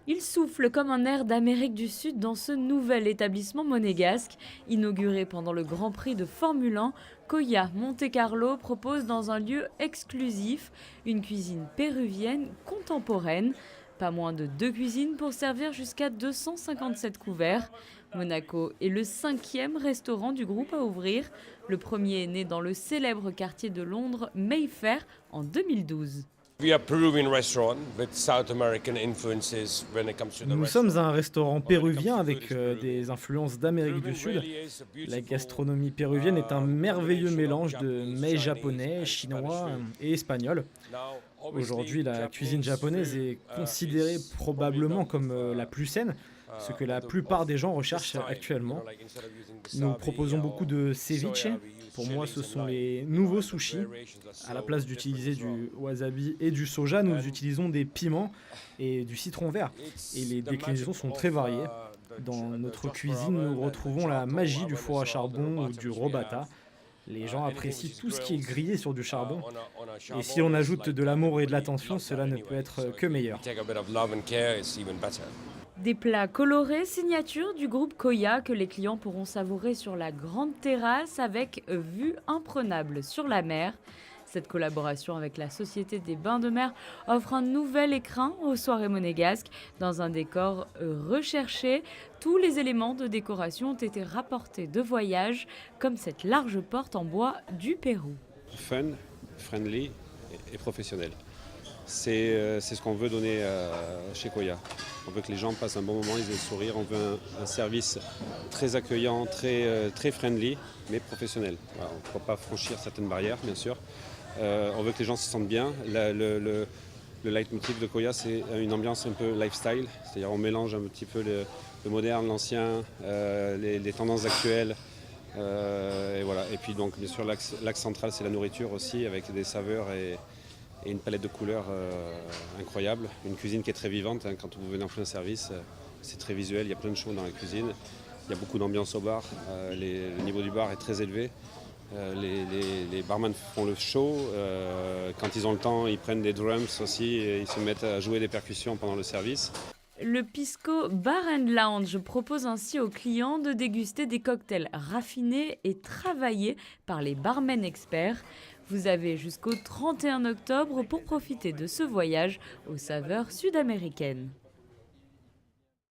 Il souffle comme un air d'Amérique du Sud dans ce nouvel établissement monégasque. Inauguré pendant le Grand Prix de Formule 1, Koya Monte Carlo propose dans un lieu exclusif une cuisine péruvienne contemporaine. Pas moins de 2 cuisines pour servir jusqu'à 257 couverts. Monaco est le 5e restaurant du groupe à ouvrir. Le premier est né dans le célèbre quartier de Londres, Mayfair, en 2012. We are Peruvian restaurant with South American influences when it comes to the Nous sommes restaurant. un restaurant When it comes péruvien to food, avec it's Peruvian. des influences d'Amérique du Peruvian Sud. really is a La beautiful, gastronomie péruvienne est un merveilleux combination of mélange de Japanese, mets Chinese japonais, and chinois Spanish food. et espagnol. Now, Aujourd'hui, obviously, la cuisine japonaise food, est considérée is probablement probably comme la plus saine, ce que la plupart des gens recherchent actuellement. like instead of using Nous wasabi proposons beaucoup de or ceviche. soya, we use Pour moi, ce chilies and sont lime. les nouveaux The sushis. variations are À la so place different d'utiliser as well. du wasabi et du soja, nous And utilisons des piments et du citron vert. It's Et les the déclinaisons magic sont of, très variées. the Dans the notre diaspora cuisine, nous oven and the retrouvons la charcoal magie du oven four à as well, the charbon ou robata du which we robata. have. Les gens Anything apprécient which is tout ce qui est grilled, grillé sur du charbon. on a Et charbon, si on it's ajoute like de l'amour et de everybody l'attention, loves that cela ne anyway. peut être So que if meilleur. you take a bit of love and care, it's even better. Des plats colorés, signature du groupe Koya, que les clients pourront savourer sur la grande terrasse avec vue imprenable sur la mer. Cette collaboration avec la Société des Bains de Mer offre un nouvel écrin aux soirées monégasques. Dans un décor recherché, tous les éléments de décoration ont été rapportés de voyage, comme cette large porte en bois du Pérou. Fun, friendly et professionnel. C'est ce qu'on veut donner chez Koya. On veut que les gens passent un bon moment, ils aient le sourire. On veut un service très accueillant, très friendly, mais professionnel. Voilà, on ne peut pas franchir certaines barrières, bien sûr. On veut que les gens se sentent bien. Le leitmotiv de Koya, c'est une ambiance un peu lifestyle. C'est-à-dire on mélange un petit peu le moderne, l'ancien, les tendances actuelles. Et voilà. Et puis donc bien sûr l'axe central c'est la nourriture aussi avec des saveurs et une palette de couleurs incroyable. Une cuisine qui est très vivante, hein. Quand vous venez en plein service, c'est très visuel, il y a plein de choses dans la cuisine. Il y a beaucoup d'ambiance au bar, le niveau du bar est très élevé. Les barman font le show, quand ils ont le temps ils prennent des drums aussi et ils se mettent à jouer des percussions pendant le service. Le Pisco Bar and Lounge propose ainsi aux clients de déguster des cocktails raffinés et travaillés par les barmen experts. Vous avez jusqu'au 31 octobre pour profiter de ce voyage aux saveurs sud-américaines.